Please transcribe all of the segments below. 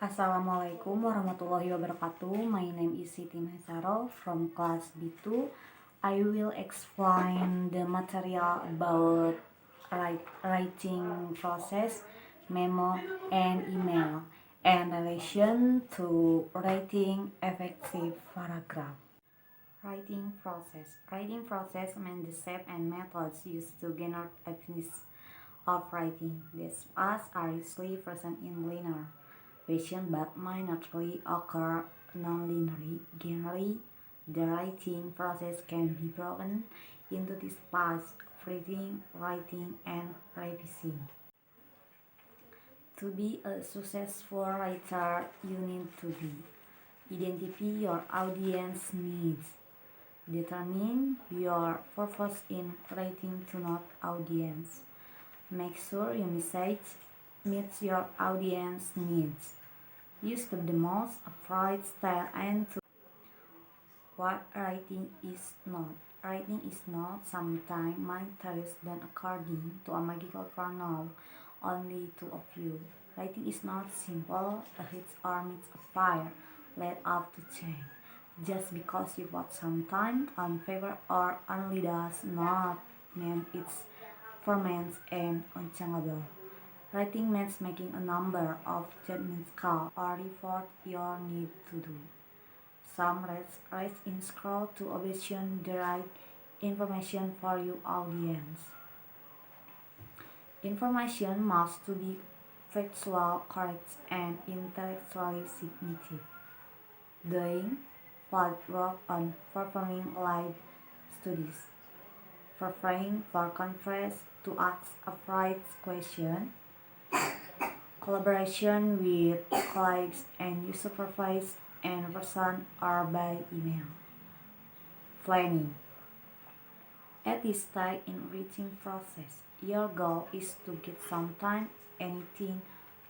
Assalamualaikum warahmatullahi wabarakatuh. My name is Siti Mahsaro from class B2. I will explain the material about writing process, memo, and email, and relation to writing effective paragraph. Writing process means the shape and methods used to generate a finish of writing. These tasks are usually present in linear version but might naturally occur non-linearly. Generally, the writing process can be broken into these parts: reading, writing, and revising. To be a successful writer, you need to identify your audience needs. Determine your purpose in writing to note audience. Make sure your message meets your audience needs. Use the most appropriate style and to what writing is not. Writing is not sometimes materials done according to a magical formula only to a few. Writing is not simple, a hit or miss a fire, let up to change. Just because you vote sometime on favor or only does not mean it's permanent and unchangeable. Writing means making a number of judgment calls or report you need to do. Some write in scroll to obtain the right information for your audience. Information must to be factual, correct, and intellectually significant. Doing work on performing live studies. Preparing for conference to ask a right question. Collaboration with colleagues and you supervise in person or by email. Planning. At this stage in writing process, your goal is to get sometime anything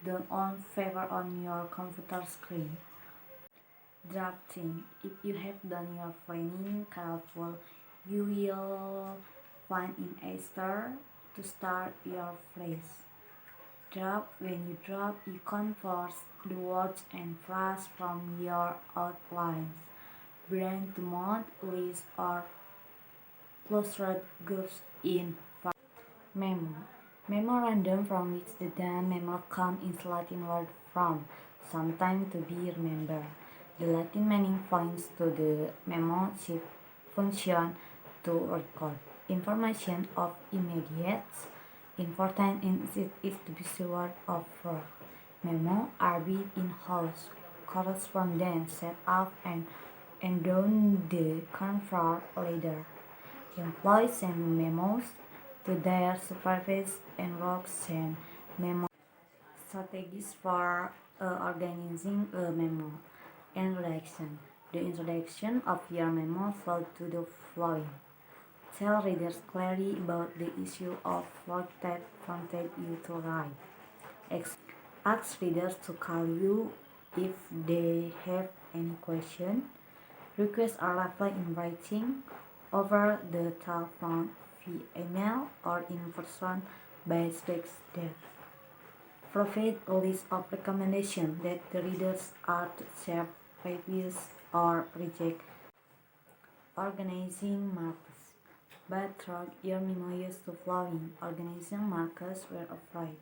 done on favor on your computer screen. Drafting. If you have done your planning careful, you will find in Esther to start your phrase. Draft. When you draft, you convert the words and phrases from your outlines. Bring to mode, list, or clustered groups in memo. Memorandum, from which the term memo comes, is Latin word from, sometime to be remembered. The Latin meaning points to the memorship function to record information of immediate importance in it is to be steward of work. Memo are built in-house, correspondence set up and down the confer later. Employees send memos to their supervisors and work send memo. Strategies for organizing a memo. Introduction. The introduction of your memo flows to the following. Tell readers clearly about the issue of what that prompted you to write. Ask readers to call you if they have any question. Request or reply in writing, over the telephone, via email, or in person by text that. Provide a list of recommendations that the readers are to accept, refuse, or reject. Organizing markers. But throughout your memo used to flowing, organizing markers were afraid.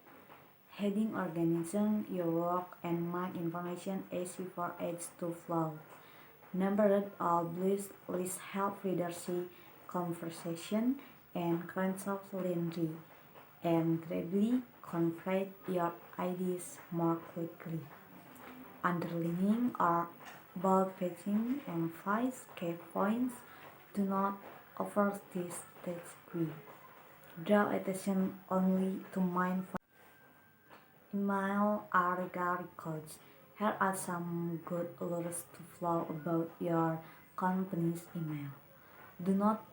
Heading organizing your work and mark information easy for aids to flow. Numbered or list help readers see conversation and concepts linearly and gradually convey your ideas more quickly. Underlining or bold-facing emphasize key points. Do not overstate text key. Draw attention only to main points. Email or records. Here are some good rules to follow about your company's email. Do not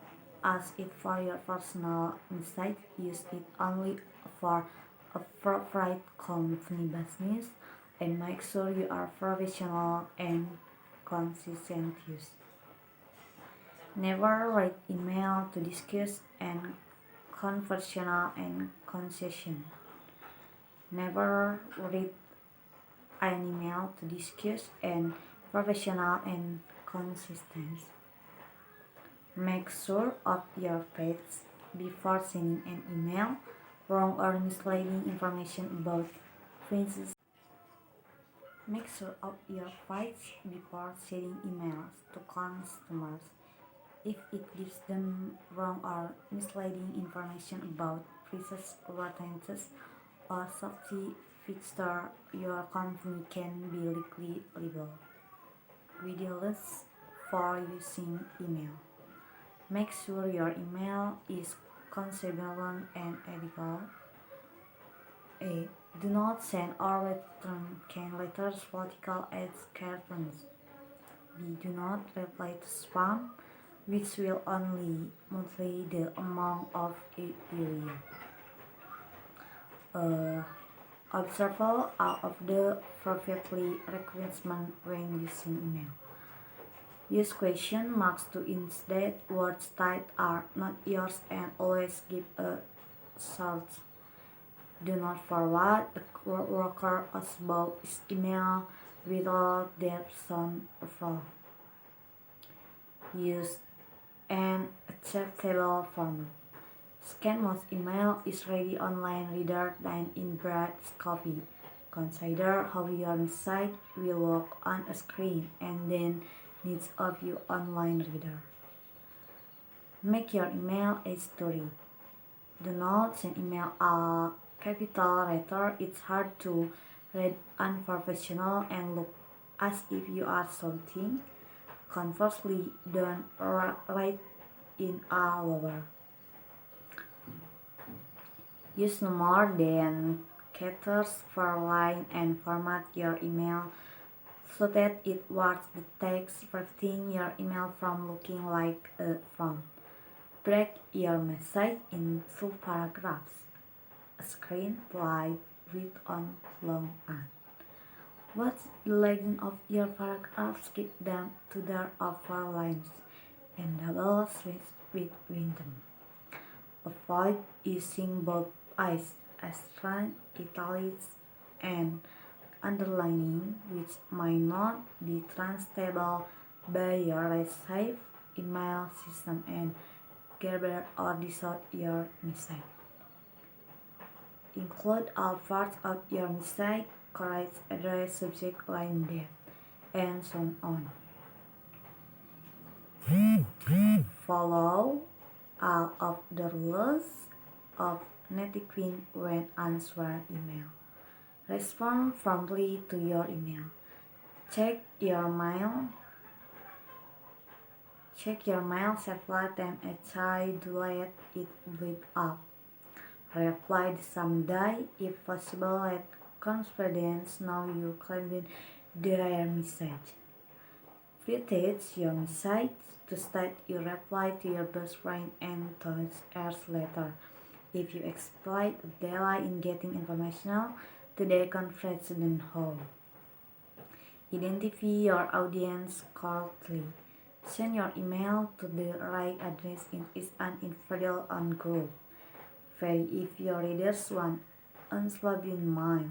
ask it for your personal insight. Use it only for appropriate company business and make sure you are professional and consistent use. Never write email to discuss and conversational and concession. Never read an email email to discuss and professional and consistent. Make sure of your facts before sending an email. Wrong or misleading information about friends. Make sure of your facts before sending emails to customers. If it gives them wrong or misleading information about prices, returns, or safety feature, your company can be legally liable. Guidelines for using email. Make sure your email is consistent and ethical. A. Do not send or return canned letters, political ads, cartoons. B. Do not reply to spam, which will only multiply the amount of a area. Observe all of the perfectly requirements when using email. Use question marks to indicate words that are not yours and always give a source. Do not forward a worker about his email without their son approval. Use an acceptable format. Scan most email is ready online reader than in bright copy. Consider how your site will look on a screen and then needs of your online reader. Make your email a story. Do not send email a capital letter. It's hard to read unprofessional and look as if you are shouting. Conversely, don't write in a lower. Use no more than characters per line and format your email so that it works the text, preventing your email from looking like a form. Break your message into paragraphs. A screenplay with on long and. What's the length of your paragraphs? Keep them to their upper lines and double space between them. Avoid using both eyes, asterisk, italics, and underlining, which might not be translatable by your receive email system and gather or distort your message. Include all parts of your message, correct address, subject line, date, and so on. Follow all of the rules of etiquette when answering email. Respond promptly to your email. Check your mail several times a day to let it build up. Reply the same day if possible. Let confidence know you can their message. Finish your message to state you reply to your best friend and 2 hours later. If you exploit a delay in getting information to the confident whole. Identify your audience correctly. Send your email to the right address in is an individual on group. Vary if your readers want unslabin mail.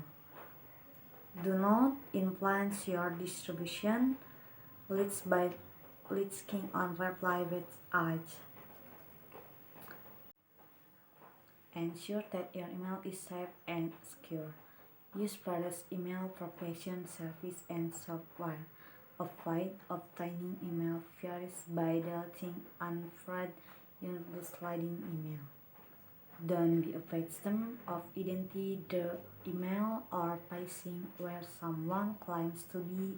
Do not influence your distribution. Let's king on reply with eyes. Ensure that your email is safe and secure. Use product email profession service and software. Avoid obtaining email viruses by deleting unread sliding email. Don't be a victim of identity the email or phishing where someone claims to be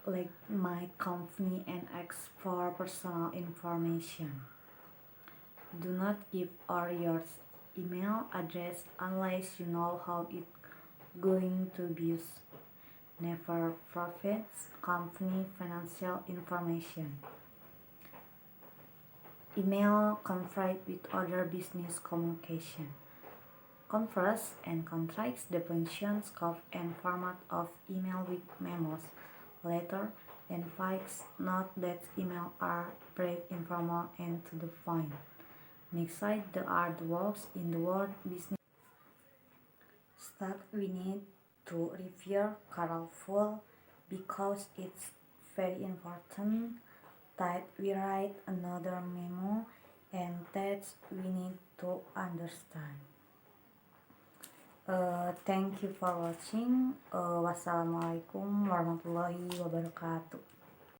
like my company and asks for personal information. Do not give or your email address unless you know how it's going to be used. Never provide company financial information. Email conflict with other business communication. Converse and contracts the function, scope, and format of email with memos, letter, and files. Note that email are brief, informal, and to the point. Next slide, the art works in the word business. Start, we need to revere colorful because it's very important that we write another memo and that we need to understand. Thank you for watching. Wassalamualaikum warahmatullahi wabarakatuh.